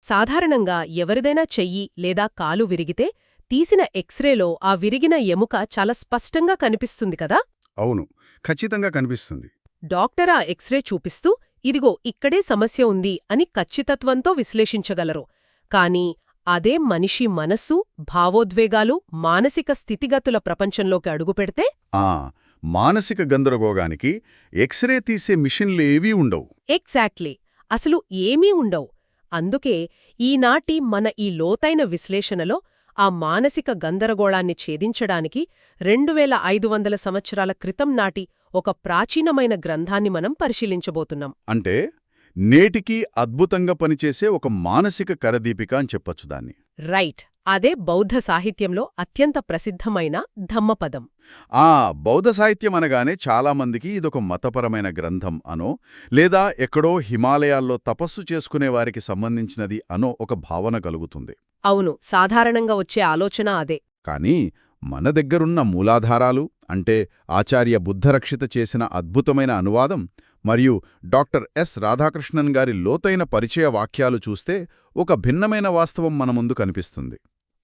సాధారణంగా ఎవరిదైనా చెయ్యి లేదా కాలు విరిగితే తీసిన ఎక్స్రేలో ఆ విరిగిన ఎముక చాలా స్పష్టంగా కనిపిస్తుంది కదా. అవును, ఖచ్చితంగా కనిపిస్తుంది. డాక్టర్ ఆ ఎక్స్రే చూపిస్తూ ఇదిగో ఇక్కడే సమస్య ఉంది అని ఖచ్చితత్వంతో విశ్లేషించగలరు. కానీ అదే మనిషి మనస్సు, భావోద్వేగాలు, మానసిక స్థితిగతుల ప్రపంచంలోకి అడుగుపెడితే ఆ మానసిక గందరగోగానికి ఎక్స్రే తీసే మిషన్లేవీ ఉండవు. ఎగ్జాక్ట్లీ, అసలు ఏమీ ఉండవు. అందుకే ఈనాటి మన ఈ లోతైన విశ్లేషణలో ఆ మానసిక గందరగోళాన్ని ఛేదించడానికి 2500 సంవత్సరాల క్రితం నాటి ఒక ప్రాచీనమైన గ్రంథాన్ని మనం పరిశీలించబోతున్నాం. అంటే నేటికీ అద్భుతంగా పనిచేసే ఒక మానసిక కరదీపిక అని చెప్పొచ్చు దాన్ని. రైట్, అదే బౌద్ధ సాహిత్యంలో అత్యంత ప్రసిద్ధమైన ధమ్మపదం. ఆ బౌద్ధ సాహిత్యం అనగానే చాలామందికి ఇదొక మతపరమైన గ్రంథం అనో, లేదా ఎక్కడో హిమాలయాల్లో తపస్సు చేసుకునేవారికి సంబంధించినది అనో ఒక భావన కలుగుతుంది. అవును, సాధారణంగా వచ్చే ఆలోచన అదే. కానీ మన దగ్గరున్న మూలాధారాలు, అంటే ఆచార్య బుద్ధరక్షిత చేసిన అద్భుతమైన అనువాదం మరియు డాక్టర్ ఎస్ రాధాకృష్ణన్ గారి లోతైన పరిచయ వాక్యాలు చూస్తే ఒక భిన్నమైన వాస్తవం మన ముందు కనిపిస్తుంది.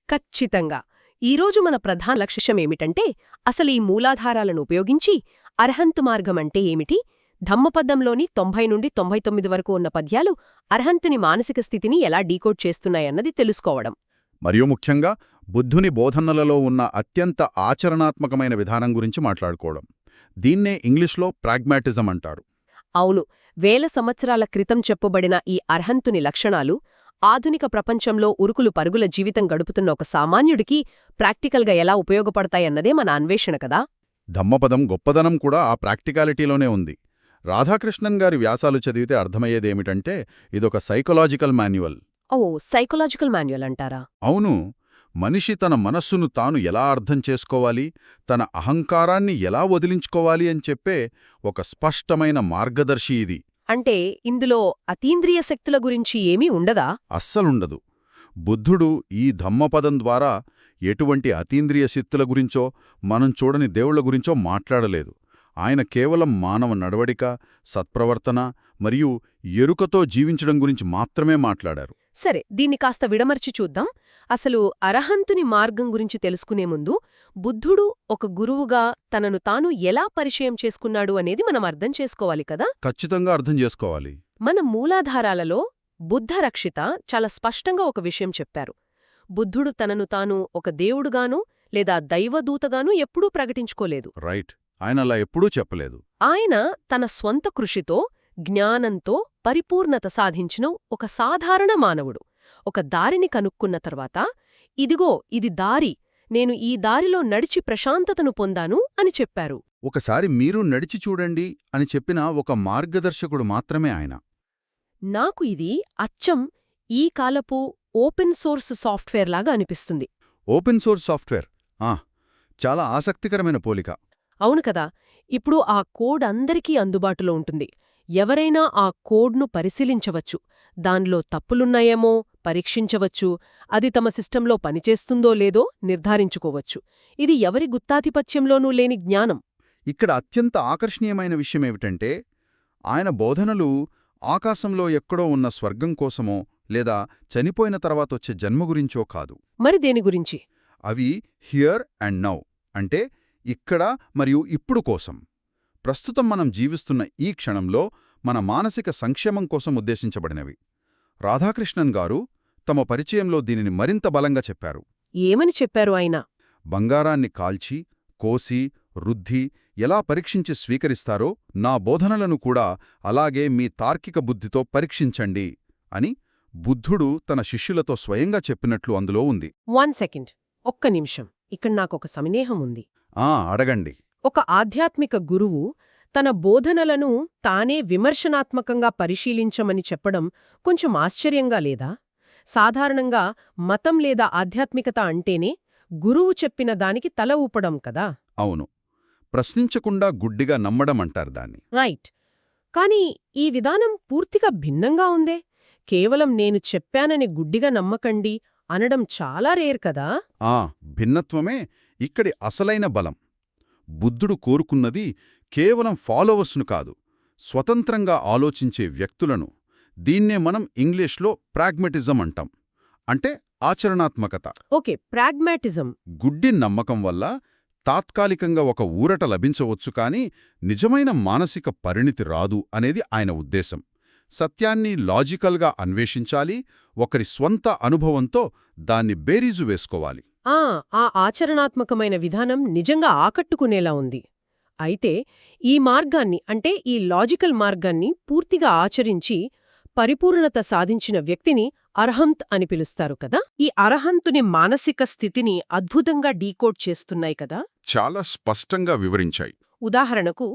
ఖచ్చితంగా. ఈరోజు మన ప్రధాన లక్ష్యమేమిటంటే అసలు ఈ మూలాధారాలను ఉపయోగించి అర్హంతు మార్గమంటే ఏమిటి, ధమ్మపద్యంలోని 90 నుండి 99 వరకు ఉన్న పద్యాలు అర్హంతుని మానసిక స్థితిని ఎలా డీకోడ్ చేస్తున్నాయన్నది తెలుసుకోవడం. మరియు ముఖ్యంగా బుద్ధుని బోధనలలో ఉన్న అత్యంత ఆచరణాత్మకమైన విధానం గురించి మాట్లాడుకోవడం. దీన్నే ఇంగ్లీష్లో ప్రాగ్మాటిజం అంటారు. అవును, వేల సంవత్సరాల క్రితం చెప్పబడిన ఈ అర్హంతుని లక్షణాలు ఆధునిక ప్రపంచంలో ఉరుకులు పరుగుల జీవితం గడుపుతున్న ఒక సామాన్యుడికి ప్రాక్టికల్గా ఎలా ఉపయోగపడతాయన్నదే మన అన్వేషణ కదా. ధమ్మపదం గొప్పదనం కూడా ఆ ప్రాక్టికాలిటీలోనే ఉంది. రాధాకృష్ణన్ గారి వ్యాసాలు చదివితే అర్థమయ్యేదేమిటంటే ఇదొక సైకలాజికల్ మాన్యువల్. ఓ, సైకలాజికల్ మాన్యువల్ అంటారా? అవును, మనిషి తన మనస్సును తాను ఎలా అర్థం చేసుకోవాలి, తన అహంకారాన్ని ఎలా వదిలించుకోవాలి అని చెప్పే ఒక స్పష్టమైన మార్గదర్శి ఇది. అంటే ఇందులో అతీంద్రియ శక్తుల గురించి ఏమీ ఉండదా? అస్సలుండదు. బుద్ధుడు ఈ ధమ్మపదం ద్వారా ఎటువంటి అతీంద్రియ శక్తుల గురించో, మనం చూడని దేవుళ్ల గురించో మాట్లాడలేదు. ఆయన కేవలం మానవ నడవడిక, సత్ప్రవర్తన మరియు ఎరుకతో జీవించడం గురించి మాత్రమే మాట్లాడారు. సరే, దీన్ని కాస్త విడమర్చి చూద్దాం. అసలు అరహంతుని మార్గం గురించి తెలుసుకునే ముందు బుద్ధుడు ఒక గురువుగా తనను తాను ఎలా పరిచయం చేసుకున్నాడు అనేది మనం అర్థం చేసుకోవాలి కదా. ఖచ్చితంగా అర్థం చేసుకోవాలి. మన మూలాధారాలలో బుద్ధరక్షిత చాలా స్పష్టంగా ఒక విషయం చెప్పారు. బుద్ధుడు తనను తాను ఒక దేవుడుగానూ లేదా దైవదూతగానూ ఎప్పుడూ ప్రకటించుకోలేదు. రైట్, ఆయన అలా ఎప్పుడూ చెప్పలేదు. ఆయన తన స్వంత కృషితో, జ్ఞానంతో పరిపూర్ణత సాధించిన ఒక సాధారణ మానవుడు. ఒక దారిని కనుక్కున్న తర్వాత ఇదిగో ఇది దారి, నేను ఈ దారిలో నడిచి ప్రశాంతతను పొందాను అని చెప్పారు. ఒకసారి మీరు నడిచి చూడండి అని చెప్పిన ఒక మార్గదర్శకుడు మాత్రమే ఆయన. నాకు ఇది అచ్చం ఈ కాలపు ఓపెన్ సోర్స్ సాఫ్ట్వేర్ లాగా అనిపిస్తుంది. ఓపెన్ సోర్స్ సాఫ్ట్వేర్, చాలా ఆసక్తికరమైన పోలిక. అవును కదా. ఇప్పుడు ఆ కోడ్ అందరికీ అందుబాటులో ఉంటుంది. ఎవరైనా ఆ కోడ్ను పరిశీలించవచ్చు, దానిలో తప్పులున్నాయేమో పరీక్షించవచ్చు, అది తమ సిస్టంలో పనిచేస్తుందో లేదో నిర్ధారించుకోవచ్చు. ఇది ఎవరి గుత్తాధిపత్యంలోనూ లేని జ్ఞానం. ఇక్కడ అత్యంత ఆకర్షణీయమైన విషయమేమిటంటే ఆయన బోధనలు ఆకాశంలో ఎక్కడో ఉన్న స్వర్గం కోసమో లేదా చనిపోయిన తర్వాతొచ్చే జన్మ గురించో కాదు. మరి దేని గురించి? అవి హియర్ అండ్ నౌ, అంటే ఇక్కడ మరియు ఇప్పుడు కోసం, ప్రస్తుతం మనం జీవిస్తున్న ఈ క్షణంలో మన మానసిక సంక్షేమం కోసం ఉద్దేశించబడినవి. రాధాకృష్ణన్ గారు తమ పరిచయంలో దీనిని మరింత బలంగా చెప్పారు. ఏమని చెప్పారు ఆయన? బంగారాన్ని కాల్చి, కోసి, రుద్ధి ఎలా పరీక్షించి స్వీకరిస్తారో నా బోధనలను కూడా అలాగే మీ తార్కిక బుద్ధితో పరీక్షించండి అని బుద్ధుడు తన శిష్యులతో స్వయంగా చెప్పినట్లు అందులో ఉంది. 1 సెకండ్, ఒక్క నిమిషం. ఇక్కడ నాకొక సందేహం ఉంది. అడగండి. ఒక ఆధ్యాత్మిక గురువు తన బోధనలను తానే విమర్శనాత్మకంగా పరిశీలించమని చెప్పడం కొంచెం ఆశ్చర్యంగా లేదా? సాధారణంగా మతం లేదా ఆధ్యాత్మికత అంటేనే గురువు చెప్పిన దానికి తల ఊపడం కదా. అవును, ప్రశ్నించకుండా గుడ్డిగా నమ్మడం అంటారు దాన్ని. రైట్. కానీ ఈ విధానం పూర్తిగా భిన్నంగా ఉందే. కేవలం నేను చెప్పానని గుడ్డిగా నమ్మకండి అనడం చాలా రేర్ కదా. భిన్నత్వమే ఇక్కడి అసలైన బలం. బుద్ధుడు కోరుకున్నది కేవలం ఫాలోవర్స్ను కాదు, స్వతంత్రంగా ఆలోచించే వ్యక్తులను, దీన్నే మనం ఇంగ్లీష్లో ప్రాగ్మెటిజం అంటాం. అంటే ఆచరణాత్మకత. Okay, pragmatism. గుడ్డి నమ్మకం వల్ల తాత్కాలికంగా ఒక ఊరట లభించవచ్చు కానీ నిజమైన మానసిక పరిణితి రాదు అనేది ఆయన ఉద్దేశం. సత్యాన్ని లాజికల్గా అన్వేషించాలి, ఒకరి స్వంత అనుభవంతో దాన్ని బేరీజు వేసుకోవాలి. ఆ ఆచరణాత్మకమైన విధానం నిజంగా ఆకట్టుకునేలా ఉంది. అయితే ఈ మార్గాన్ని, అంటే ఈ లాజికల్ మార్గాన్ని పూర్తిగా ఆచరించి పరిపూర్ణత సాధించిన వ్యక్తిని అర్హంత్ అని పిలుస్తారు కదా. ఈ అర్హంతుని మానసిక స్థితిని అద్భుతంగా డీకోడ్ చేస్తున్నాయి కదా. చాలా స్పష్టంగా వివరించాయి. ఉదాహరణకు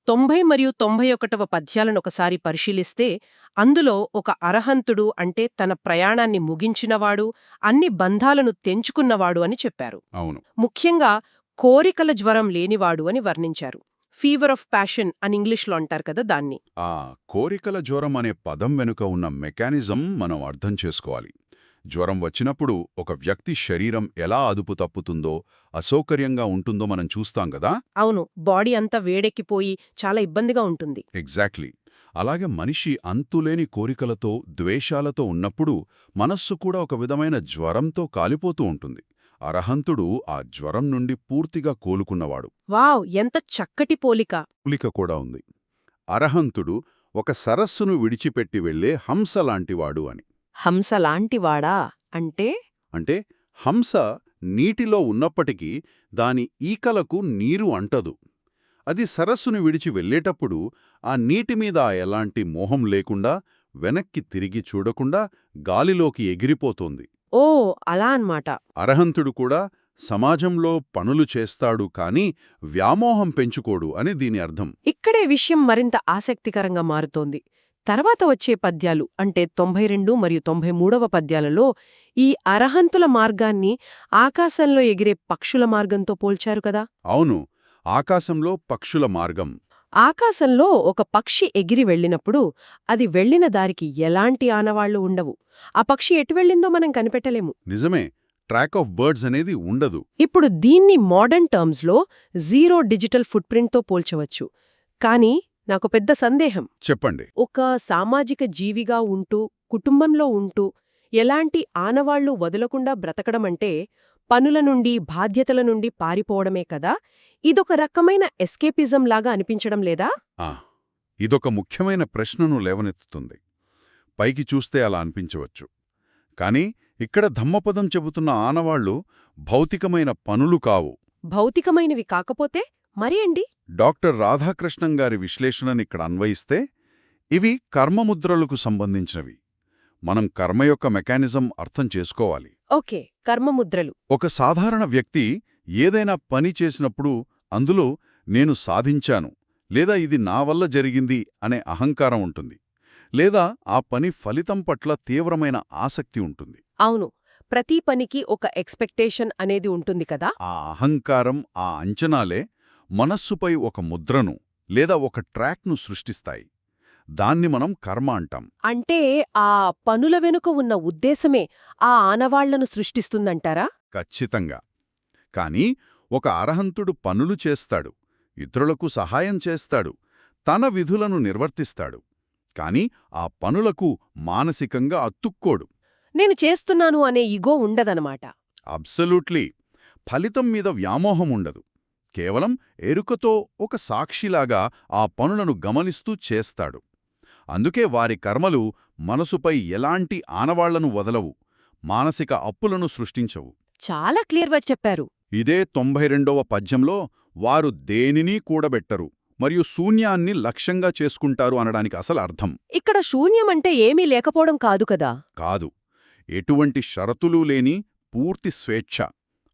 90 మరియు 91వ పద్యాలనొకసారి పరిశీలిస్తే అందులో ఒక అర్హంతుడు అంటే తన ప్రయాణాన్ని ముగించినవాడు, అన్ని బంధాలను తెంచుకున్నవాడు అని చెప్పారు. అవును. ముఖ్యంగా కోరికల జ్వరం లేనివాడు అని వర్ణించారు. ఫీవర్ ఆఫ్ ప్యాషన్ అని ఇంగ్లీష్లో అంటారు కదా దాన్ని. ఆ కోరికల జ్వరం అనే పదం వెనుక ఉన్న మెకానిజం మనం అర్థం చేసుకోవాలి. జ్వరం వచ్చినప్పుడు ఒక వ్యక్తి శరీరం ఎలా అదుపు తప్పుతుందో, అసౌకర్యంగా ఉంటుందో మనం చూస్తాం కదా. అవును, బాడీ అంతా వేడెక్కిపోయి చాలా ఇబ్బందిగా ఉంటుంది. ఎగ్జాక్ట్లీ. అలాగే మనిషి అంతులేని కోరికలతో, ద్వేషాలతో ఉన్నప్పుడు మనస్సు కూడా ఒక విధమైన జ్వరంతో కాలిపోతూ ఉంటుంది. అర్హంతుడు ఆ జ్వరం నుండి పూర్తిగా కోలుకున్నవాడు. వావ్, ఎంత చక్కటి పోలిక. పోలిక కూడా ఉంది. అర్హంతుడు ఒక సరస్సును విడిచిపెట్టి వెళ్లే హంసలాంటివాడు అని. హంసలాంటివాడా అంటే? అంటే హంస నీటిలో ఉన్నప్పటికీ దాని ఈకలకు నీరు అంటదు. అది సరస్సును విడిచి వెళ్ళేటప్పుడు ఆ నీటిమీద ఎలాంటి మోహం లేకుండా, వెనక్కి తిరిగి చూడకుండా గాలిలోకి ఎగిరిపోతోంది. ఓ, అలా అన్మాట. అర్హంతుడు కూడా సమాజంలో పనులు చేస్తాడు కాని వ్యామోహం పెంచుకోడు అని దీని అర్థం. ఇక్కడే విషయం మరింత ఆసక్తికరంగా మారుతోంది. తర్వాత వచ్చే పద్యాలు అంటే 92 మరియు 93వ పద్యాలలో ఈ అర్హంతుల మార్గాన్ని ఆకాశంలో ఎగిరే పక్షుల మార్గంతో పోల్చారు కదా. అవును, ఆకాశంలో పక్షుల మార్గం. ఆకాశంలో ఒక పక్షి ఎగిరి వెళ్ళినప్పుడు అది వెళ్లిన దారికి ఎలాంటి ఆనవాళ్లు ఉండవు. ఆ పక్షి ఎటు వెళ్ళిందో మనం కనిపెట్టలేము. నిజమే, ట్రాక్ ఆఫ్ బర్డ్స్ అనేది ఉండదు. ఇప్పుడు దీన్ని మోడర్న్ టర్మ్స్లో జీరో డిజిటల్ ఫుట్ ప్రింట్తో పోల్చవచ్చు. కానీ నాకు పెద్ద సందేహం. చెప్పండి. ఒక సామాజిక జీవిగా ఉంటూ, కుటుంబంలో ఉంటూ, ఎలాంటి ఆనవాళ్లు వదలకుండా బ్రతకడమంటే పనుల నుండి, బాధ్యతల నుండి పారిపోవడమే కదా. ఇదొక రకమైన ఎస్కేపిజం లాగా అనిపించడం లేదా? ఇదొక ముఖ్యమైన ప్రశ్నను లేవనెత్తుతుంది. పైకి చూస్తే అలా అనిపించవచ్చు. కాని ఇక్కడ ధమ్మపదం చెబుతున్న ఆనవాళ్లు భౌతికమైన పనులు కావు. భౌతికమైనవి కాకపోతే మరి అండి? డాక్టర్ రాధాకృష్ణన్ గారి విశ్లేషణనిక్కడ అన్వయిస్తే ఇవి కర్మముద్రలకు సంబంధించినవి. మనం కర్మ యొక్క మెకానిజం అర్థం చేసుకోవాలి. ఓకే, కర్మముద్రలు. ఒక సాధారణ వ్యక్తి ఏదైనా పని చేసినప్పుడు అందులో నేను సాధించాను, లేదా ఇది నా వల్ల జరిగింది అనే అహంకారం ఉంటుంది, లేదా ఆ పని ఫలితం పట్ల తీవ్రమైన ఆసక్తి ఉంటుంది. అవును, ప్రతి పనికి ఒక ఎక్స్పెక్టేషన్ అనేది ఉంటుంది కదా. ఆ అహంకారం, ఆ అంచనాలే మనస్సుపై ఒక ముద్రను లేదా ఒక ట్రాక్ను సృష్టిస్తాయి. దాన్ని మనం కర్మ అంటాం. అంటే ఆ పనుల వెనుక ఉన్న ఉద్దేశమే ఆ ఆనవాళ్లను సృష్టిస్తుందంటారా? ఖచ్చితంగా. కాని ఒక అర్హంతుడు పనులు చేస్తాడు, ఇతరులకు సహాయం చేస్తాడు, తన విధులను నిర్వర్తిస్తాడు. కాని ఆ పనులకు మానసికంగా అతుక్కోడు. నేను చేస్తున్నాను అనే ఇగో ఉండదనమాట. అబ్సల్యూట్లీ. ఫలితం మీద వ్యామోహం ఉండదు. కేవలం ఎరుకతో ఒక సాక్షిలాగా ఆ పనులను గమనిస్తూ చేస్తాడు. అందుకే వారి కర్మలు మనసుపై ఎలాంటి ఆనవాళ్లను వదలవు, మానసిక అప్పులను సృష్టించవు. చాలా క్లియర్గా చెప్పారు. ఇదే 92వ పద్యంలో వారు దేనినీ కూడబెట్టరు మరియు శూన్యాన్ని లక్ష్యంగా చేసుకుంటారు అనడానికి అసలు అర్థం. ఇక్కడ శూన్యమంటే ఏమీ లేకపోవడం కాదు కదా. కాదు, ఎటువంటి షరతులూ లేని పూర్తి స్వేచ్ఛ.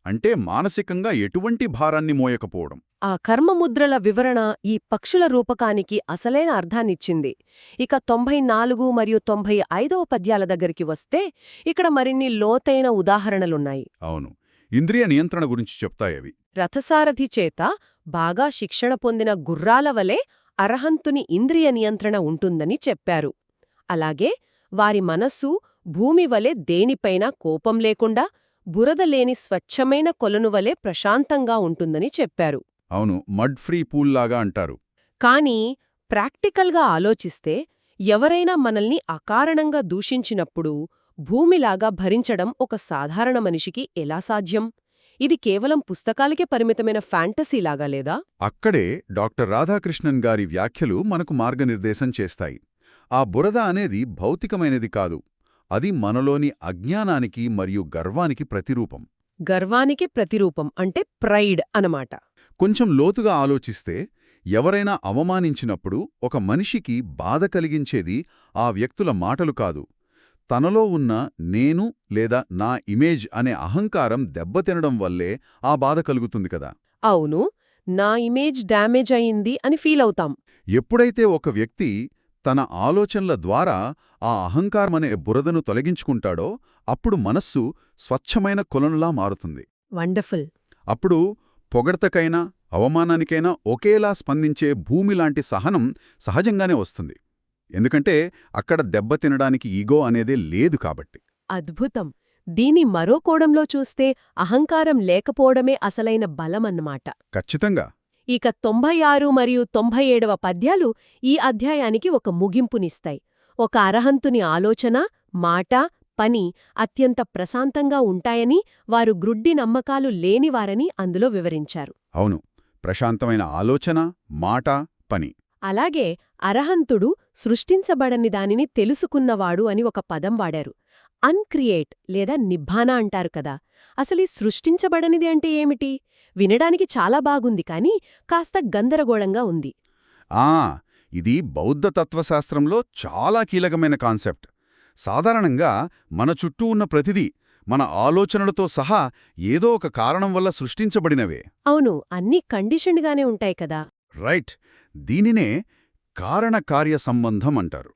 అంటే మానసికంగా ఎటువంటి భారాన్ని మోయకపోవడం. ఆ కర్మముద్రల వివరణ ఈ పక్షుల రూపకానికి అసలైన అర్థాన్నిచ్చింది. ఇక 94 మరియు 95వ పద్యాల దగ్గరికి వస్తే ఇక్కడ మరిన్ని లోతైన ఉదాహరణలున్నాయి. అవును, ఇంద్రియ నియంత్రణ గురించి చెప్తాయవి. రథసారథి చేత బాగా శిక్షణ పొందిన గుర్రాల వలె అర్హంతుని ఇంద్రియ నియంత్రణ ఉంటుందని చెప్పారు. అలాగే వారి మనస్సు భూమి వలె దేనిపైనా కోపం లేకుండా, బురద లేని స్వచ్ఛమైన కొలనువలే ప్రశాంతంగా ఉంటుందని చెప్పారు. అవును, మడ్ ఫ్రీ పూల్లాగా అంటారు. కానీ ప్రాక్టికల్గా ఆలోచిస్తే ఎవరైనా మనల్ని అకారణంగా దూషించినప్పుడు భూమిలాగా భరించడం ఒక సాధారణ మనిషికి ఎలా సాధ్యం? ఇది కేవలం పుస్తకాలకే పరిమితమైన ఫ్యాంటసీలాగా లేదా? అక్కడే డాక్టర్ రాధాకృష్ణన్ గారి వ్యాఖ్యలు మనకు మార్గనిర్దేశం చేస్తాయి. ఆ బురద అనేది భౌతికమైనది కాదు. అది మనలోని అజ్ఞానానికి మరియు గర్వానికి ప్రతిరూపం. గర్వానికి ప్రతిరూపం అంటే ప్రైడ్ అనమాట. కొంచెం లోతుగా ఆలోచిస్తే ఎవరైనా అవమానించినప్పుడు ఒక మనిషికి బాధ కలిగించేది ఆ వ్యక్తుల మాటలు కాదు, తనలో ఉన్న నేను లేదా నా ఇమేజ్ అనే అహంకారం దెబ్బతినడం వల్లే ఆ బాధ కలుగుతుంది కదా. అవును, నా ఇమేజ్ డ్యామేజ్ అయింది అని ఫీల్ అవుతాం. ఎప్పుడైతే ఒక వ్యక్తి తన ఆలోచనల ద్వారా ఆ అహంకారమనే బురదను తొలగించుకుంటాడో అప్పుడు మనస్సు స్వచ్ఛమైన కొలనులా మారుతుంది. వండర్ఫుల్. అప్పుడు పొగడ్తకైనా అవమానానికైనా ఒకేలా స్పందించే భూమిలాంటి సహనం సహజంగానే వస్తుంది. ఎందుకంటే అక్కడ దెబ్బతినడానికి ఈగో అనేదే లేదు కాబట్టి. అద్భుతం. దీని మరో కోణంలో చూస్తే అహంకారం లేకపోవడమే అసలైన బలమన్నమాట. ఖచ్చితంగా. ఇక 96 మరియు 97వ పద్యాలు ఈ అధ్యాయానికి ఒక ముగింపునిస్తాయి. ఒక అరహంతుని ఆలోచన, మాట, పని అత్యంత ప్రశాంతంగా ఉంటాయని, వారు గ్రుడ్డి నమ్మకాలు లేనివారని అందులో వివరించారు. అవును, ప్రశాంతమైన ఆలోచన, మాట, పని. అలాగే అరహంతుడు సృష్టించబడని దానిని తెలుసుకున్నవాడు అని ఒక పదం వాడారు. అన్క్రియేట్ లేదా నిబ్బానా అంటారు కదా. అసలీ సృష్టించబడనిది అంటే ఏమిటి? వినడానికి చాలా బాగుంది, కానీ కాస్త గందరగోళంగా ఉంది. ఇది బౌద్ధ తత్వశాస్త్రంలో చాలా కీలకమైన కాన్సెప్ట్. సాధారణంగా మన చుట్టూ ఉన్న ప్రతిదీ మన ఆలోచనలతో సహా ఏదో ఒక కారణం వల్ల సృష్టించబడినవే. అవును, అన్నీ కండిషన్డ్గానే ఉంటాయి కదా. రైట్. దీనినే కారణకార్య సంబంధం అంటారు.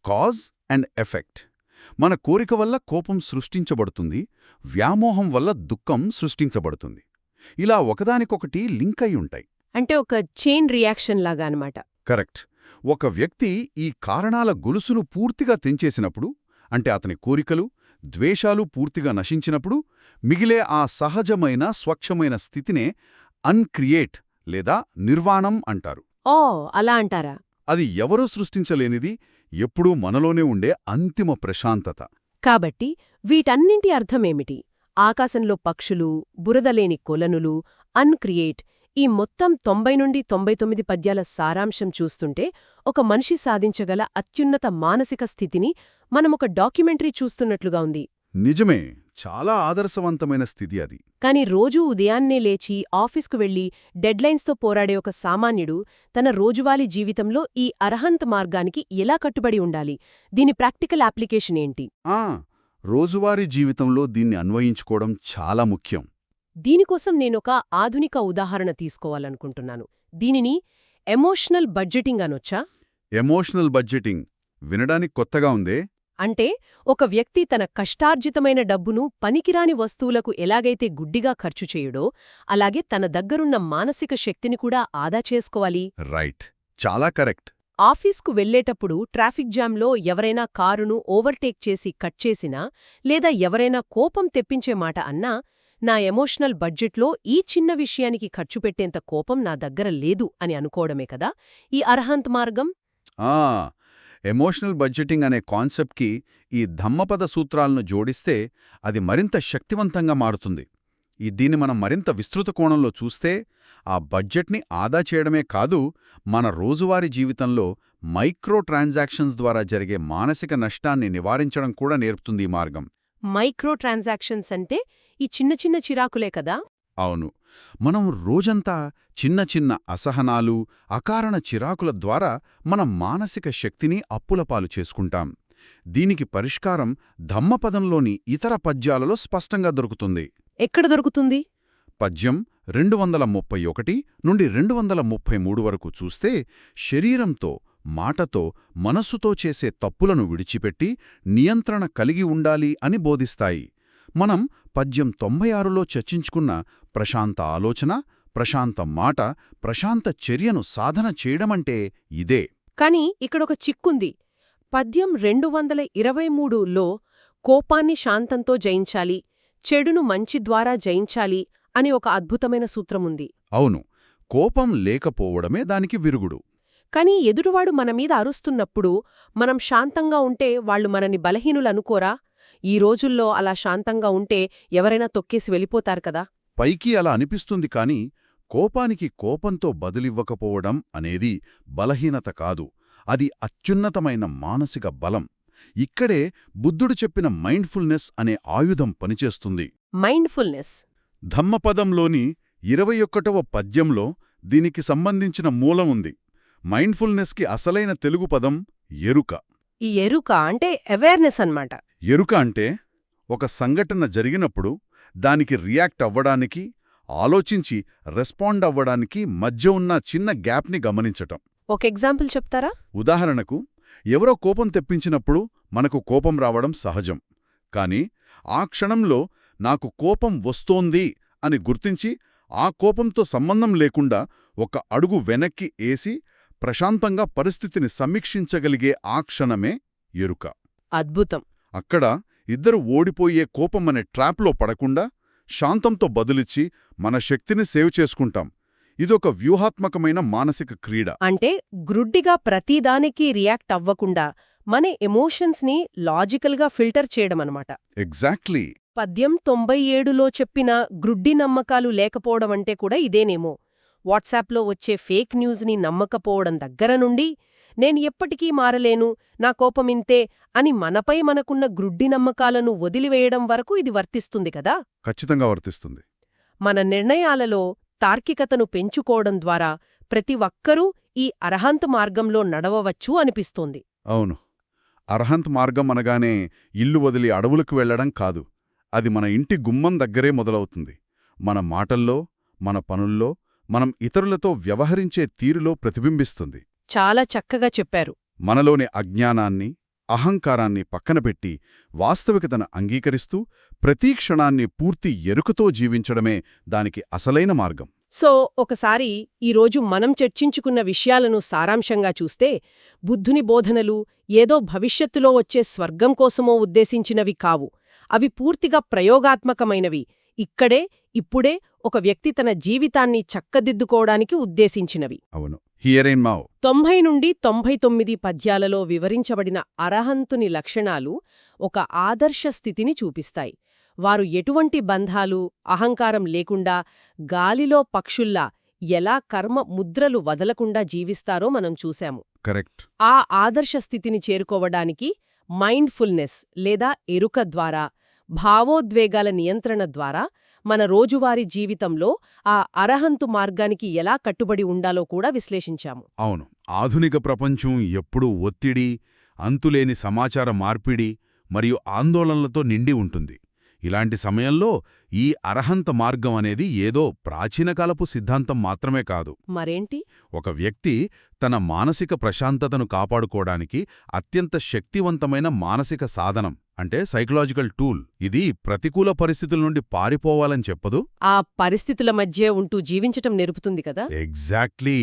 Cause and effect. మన కోరిక వల్ల కోపం సృష్టించబడుతుంది, వ్యామోహం వల్ల దుఃఖం సృష్టించబడుతుంది. ఇలా ఒకదానికొకటి లింక్ అయి ఉంటాయి. అంటే ఒక చైన్ రియాక్షన్ లాగా అనమాట. కరెక్ట్. ఒక వ్యక్తి ఈ కారణాల గొలుసును పూర్తిగా తెంచేసినప్పుడు, అంటే అతని కోరికలు, ద్వేషాలు పూర్తిగా నశించినప్పుడు, మిగిలే ఆ సహజమైన స్వచ్ఛమైన స్థితినే అన్క్రియేట్ లేదా నిర్వాణం అంటారు. ఓ, అలా అంటారా? అది ఎవరూ సృష్టించలేనిది, ఎప్పుడూ మనలోనే ఉండే అంతిమ ప్రశాంతత. కాబట్టి వీటన్నింటి అర్థమేమిటి? ఆకాశంలో పక్షులు, బురదలేని కొలనులు, అన్క్రియేట్, ఈ మొత్తం 90 నుండి 99 పద్యాల సారాంశం చూస్తుంటే ఒక మనిషి సాధించగల అత్యున్నత మానసిక స్థితిని మనమొక డాక్యుమెంటరీ చూస్తున్నట్లుగా ఉంది. నిజమే, చాలా ఆదర్శవంతమైన స్థితి అది. కాని రోజూ ఉదయాన్నే లేచి ఆఫీస్కు వెళ్లి డెడ్లైన్స్తో పోరాడే ఒక సామాన్యుడు తన రోజువారీ జీవితంలో ఈ అరహంత్ మార్గానికి ఎలా కట్టుబడి ఉండాలి? దీని ప్రాక్టికల్ అప్లికేషన్ ఏంటి? రోజువారీ జీవితంలో దీన్ని అన్వయించుకోవడం చాలా ముఖ్యం. దీనికోసం నేనొక ఆధునిక ఉదాహరణ తీసుకోవాలనుకుంటున్నాను. దీనిని ఎమోషనల్ బడ్జెటింగ్ అనొచ్చా? ఎమోషనల్ బడ్జెటింగ్ వినడానికి కొత్తగా ఉందే. అంటే ఒక వ్యక్తి తన కష్టార్జితమైన డబ్బును పనికిరాని వస్తువులకు ఎలాగైతే గుడ్డిగా ఖర్చు చేయుడో, అలాగే తన దగ్గరున్న మానసిక శక్తిని కూడా ఆదా చేసుకోవాలి. రైట్, చాలా కరెక్ట్. ఆఫీస్కు వెళ్లేటప్పుడు ట్రాఫిక్ జామ్లో ఎవరైనా కారును ఓవర్టేక్ చేసి కట్ చేసినా, లేదా ఎవరైనా కోపం తెప్పించే మాట అన్నా, నా ఎమోషనల్ బడ్జెట్లో ఈ చిన్న విషయానికి ఖర్చు పెట్టేంత కోపం నా దగ్గర లేదు అని అనుకోవడమే కదా ఈ అర్హంత్ మార్గం. ఎమోషనల్ బడ్జెటింగ్ అనే కాన్సెప్ట్కి ఈ ధమ్మపద సూత్రాలను జోడిస్తే అది మరింత శక్తివంతంగా మారుతుంది. దీన్ని మనం మరింత విస్తృత కోణంలో చూస్తే ఆ బడ్జెట్ని ఆదా చేయడమే కాదు, మన రోజువారీ జీవితంలో మైక్రో ట్రాన్సాక్షన్స్ ద్వారా జరిగే మానసిక నష్టాన్ని నివారించడం కూడా నేర్పుతుంది ఈ మార్గం. మైక్రో ట్రాన్సాక్షన్స్ అంటే ఈ చిన్న చిన్న చిరాకులే కదా? అవును. మనం రోజంతా చిన్న చిన్న అసహనాలు, అకారణ చిరాకుల ద్వారా మన మానసిక శక్తిని అప్పులపాలు చేసుకుంటాం. దీనికి పరిష్కారం ధమ్మపదంలోని ఇతర పద్యాలలో స్పష్టంగా దొరుకుతుంది. ఎక్కడ దొరుకుతుంది? పద్యం 231 నుండి 233 వరకు చూస్తే శరీరంతో, మాటతో, మనస్సుతో చేసే తప్పులను విడిచిపెట్టి నియంత్రణ కలిగి ఉండాలి అని బోధిస్తాయి. మనం పద్యం 96లో చర్చించుకున్న ప్రశాంత ఆలోచన, ప్రశాంత మాట, ప్రశాంత చర్యను సాధన చేయడమంటే ఇదే. కాని ఇక్కడొక చిక్కుంది. పద్యం 223లో కోపాన్ని శాంతంతో జయించాలి, చెడును మంచి ద్వారా జయించాలి అని ఒక అద్భుతమైన సూత్రముంది. అవును, కోపం లేకపోవడమే దానికి విరుగుడు. కానీ ఎదుటివాడు మన మీద అరుస్తున్నప్పుడు మనం శాంతంగా ఉంటే వాళ్ళు మనని బలహీనులనుకోరా? ఈ రోజుల్లో అలా శాంతంగా ఉంటే ఎవరైనా తొక్కేసి వెళ్ళిపోతారు కదా. పైకి అలా అనిపిస్తుంది కాని కోపానికి కోపంతో బదులివ్వకపోవడం అనేది బలహీనత కాదు, అది అత్యున్నతమైన మానసిక బలం. ఇక్కడే బుద్ధుడు చెప్పిన మైండ్ఫుల్నెస్ అనే ఆయుధం పనిచేస్తుంది. మైండ్ఫుల్నెస్ ధమ్మపదంలోని 21వ పద్యంలో దీనికి సంబంధించిన మూలం ఉంది. మైండ్ఫుల్నెస్కి అసలైన తెలుగు పదం ఎరుక. ఈ ఎరుక అంటే అవేర్నెస్ అన్నమాట. ఎరుక అంటే ఒక సంఘటన జరిగినప్పుడు దానికి రియాక్ట్ అవ్వడానికి, ఆలోచించి రెస్పాండ్ అవ్వడానికి మధ్య ఉన్న చిన్న గ్యాప్ని గమనించటం. ఒక ఎగ్జాంపుల్ చెప్తారా? ఉదాహరణకు, ఎవరో కోపం తెప్పించినప్పుడు మనకు కోపం రావడం సహజం. కాని ఆ క్షణంలో నాకు కోపం వస్తోంది అని గుర్తించి ఆ కోపంతో సంబంధం లేకుండా ఒక అడుగు వెనక్కి ఏసి ప్రశాంతంగా పరిస్థితిని సమీక్షించగలిగే ఆ క్షణమే ఎరుక. అద్భుతం. అక్కడ ఇద్దరు ఓడిపోయే కోపమనే ట్రాప్లో పడకుండా శాంతంతో బదులిచ్చి మన శక్తిని సేవ్ చేసుకుంటాం. ఇదొక వ్యూహాత్మకమైన మానసిక క్రీడ. అంటే గ్రుడ్డిగా ప్రతిదానికి రియాక్ట్ అవ్వకుండా మన ఎమోషన్స్ని లాజికల్గా ఫిల్టర్ చేయడమన్నమాట. ఎగ్జాక్ట్లీ. పద్యం 97లో చెప్పిన గ్రుడ్డి నమ్మకాలు లేకపోవడమంటే కూడా ఇదేనేమో. వాట్సాప్లో వచ్చే ఫేక్ న్యూస్ని నమ్మకపోవడం దగ్గర నుండి నేను ఎప్పటికీ మారలేను, నా కోపమింతే అని మనపై మనకున్న గ్రుడ్డి నమ్మకాలను వదిలివేయడం వరకు ఇది వర్తిస్తుంది కదా. ఖచ్చితంగా వర్తిస్తుంది. మన నిర్ణయాలలో తార్కికతను పెంచుకోవడం ద్వారా ప్రతి ఒక్కరూ ఈ అర్హంత్ మార్గంలో నడవవచ్చు అనిపిస్తోంది. అవును. అర్హంత్ మార్గం అనగానే ఇల్లు వదిలి అడవులకు వెళ్లడం కాదు. అది మన ఇంటి గుమ్మం దగ్గరే మొదలవుతుంది. మన మాటల్లో, మన పనుల్లో, మనం ఇతరులతో వ్యవహరించే తీరులో ప్రతిబింబిస్తుంది. చాలా చక్కగా చెప్పారు. మనలోని అజ్ఞానాన్ని, అహంకారాన్ని పక్కనపెట్టి వాస్తవికతను అంగీకరిస్తూ ప్రతీ క్షణాన్ని పూర్తి ఎరుకతో జీవించడమే దానికి అసలైన మార్గం. సో ఒకసారి ఈరోజు మనం చర్చించుకున్న విషయాలను సారాంశంగా చూస్తే, బుద్ధుని బోధనలు ఏదో భవిష్యత్తులో వచ్చే స్వర్గం కోసమో ఉద్దేశించినవి కావు. అవి పూర్తిగా ప్రయోగాత్మకమైనవి. ఇక్కడే, ఇప్పుడే ఒక వ్యక్తి తన జీవితాన్ని చక్కదిద్దుకోవడానికి ఉద్దేశించినవి. అవును. హియర్ అండ్ నౌ 90 నుండి 99 పద్యాలలో వివరించబడిన అరహంతుని లక్షణాలు ఒక ఆదర్శ స్థితిని చూపిస్తాయి. వారు ఎటువంటి బంధాలు, అహంకారం లేకుండా గాలిలో పక్షుల్లా ఎలా కర్మ ముద్రలు వదలకుండా జీవిస్తారో మనం చూశాము. కరెక్ట్. ఆ ఆదర్శ స్థితిని చేరుకోవడానికి మైండ్ఫుల్నెస్ లేదా ఎరుక ద్వారా, భావోద్వేగాల నియంత్రణ ద్వారా మన రోజువారీ జీవితంలో ఆ అరహంతు మార్గానికి ఎలా కట్టుబడి ఉండాలో కూడా విశ్లేషించాము. అవును. ఆధునిక ప్రపంచం ఎప్పుడూ ఒత్తిడి, అంతులేని సమాచార మార్పిడి మరియు ఆందోళనలతో నిండి ఉంటుంది. ఇలాంటి సమయంలో ఈ అరహంత మార్గం అనేది ఏదో ప్రాచీనకాలపు సిద్ధాంతం మాత్రమే కాదు. మరేంటి? ఒక వ్యక్తి తన మానసిక ప్రశాంతతను కాపాడుకోవడానికి అత్యంత శక్తివంతమైన మానసిక సాధనం, అంటే సైకలాజికల్ టూల్. ఇది ప్రతికూల పరిస్థితుల నుండి పారిపోవాలని చెప్పదు, ఆ పరిస్థితుల మధ్య ఉంటూ జీవించటం నేర్పుతుంది కదా. ఎగ్జాక్ట్లీ.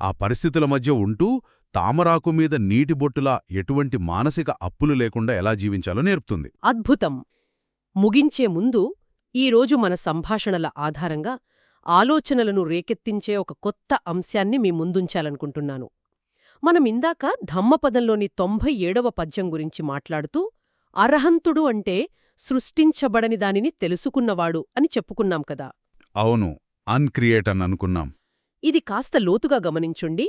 ఆ పరిస్థితుల మధ్య ఉంటూ తామరాకు మీద నీటి బొట్టులా ఎటువంటి మానసిక అప్పులు లేకుండా ఎలా జీవించాలో నేర్పుతుంది. అద్భుతం. ముగించే ముందు ఈరోజు మన సంభాషణల ఆధారంగా ఆలోచనలను రేకెత్తించే ఒక కొత్త అంశాన్ని మీ ముందుంచాలనుకుంటున్నాను. మనమిందాక ధమ్మపదంలోని 97వ పద్యం గురించి మాట్లాడుతూ అరహంతుడు అంటే సృష్టించబడని దానిని తెలుసుకున్నవాడు అని చెప్పుకున్నాం కదా. అవును, అన్క్రియేట్ అని అనుకున్నాం. ఇది కాస్త లోతుగా గమనించుండి.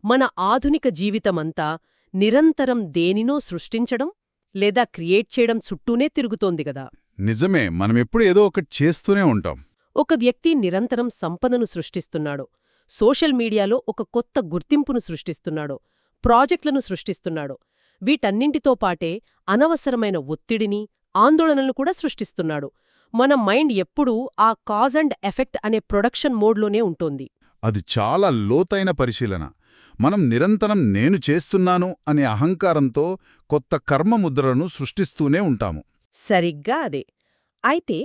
మన ఆధునిక జీవితమంతా నిరంతరం దేనినో సృష్టించడం లేదా క్రియేట్ చేయడం చుట్టూనే తిరుగుతోంది గదా. నిజమే, మనమెప్పుడు ఏదో ఒకటి చేస్తూనే ఉంటాం. ఒక వ్యక్తి నిరంతరం సంపదను సృష్టిస్తున్నాడు, సోషల్ మీడియాలో ఒక కొత్త గుర్తింపును సృష్టిస్తున్నాడు, ప్రాజెక్టులను సృష్టిస్తున్నాడు. వీటన్నింటితో పాటే అనవసరమైన ఒత్తిడిని, ఆందోళనలను కూడా సృష్టిస్తున్నాడు. మన మైండ్ ఎప్పుడూ ఆ కాజ్ అండ్ ఎఫెక్ట్ అనే ప్రొడక్షన్ మోడ్లోనే ఉంటోంది. అది చాలా లోతైన పరిశీలన. మనం నిరంతరం నేను చేస్తున్నాను అనే అహంకారంతో కొత్త కర్మముద్రలను సృష్టిస్తూనే ఉంటాము. సరిగ్గా అదే. అయితే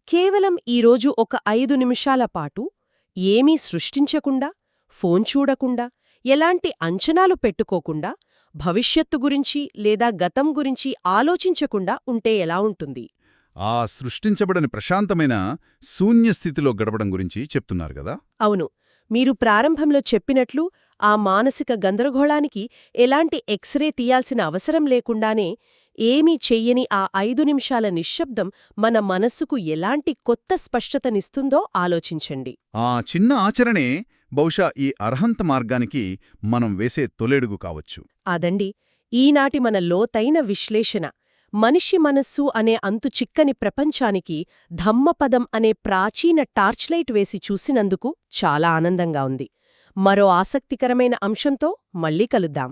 కేవలం ఈరోజు ఒక 5 నిమిషాల పాటు ఏమీ సృష్టించకుండా, ఫోన్ చూడకుండా, ఎలాంటి అంచనాలు పెట్టుకోకుండా, భవిష్యత్తు గురించి లేదా గతం గురించి ఆలోచించకుండా ఉంటే ఎలా ఉంటుంది? ఆ సృష్టించబడని ప్రశాంతమైన శూన్యస్థితిలో గడపడం గురించి చెప్తున్నారు గదా. అవును. మీరు ప్రారంభంలో చెప్పినట్లు ఆ మానసిక గందరగోళానికి ఎలాంటి ఎక్స్రే తీయాల్సిన అవసరం లేకుండానే ఏమీ చెయ్యని ఆ 5 నిమిషాల నిశ్శబ్దం మన మనస్సుకు ఎలాంటి కొత్త స్పష్టతనిస్తుందో ఆలోచించండి. ఆ చిన్న ఆచరణే బహుశా ఈ అర్హంత మార్గానికి మనం వేసే తొలెడుగు కావచ్చు. అదండి ఈనాటి మన లోతైన విశ్లేషణ. మనిషి మనస్సు అనే అంతుచిక్కని ప్రపంచానికి ధమ్మపదం అనే ప్రాచీన టార్చ్లైట్ వేసి చూసినందుకు చాలా ఆనందంగా ఉంది. మరో ఆసక్తికరమైన అంశంతో మళ్ళీ కలుద్దాం.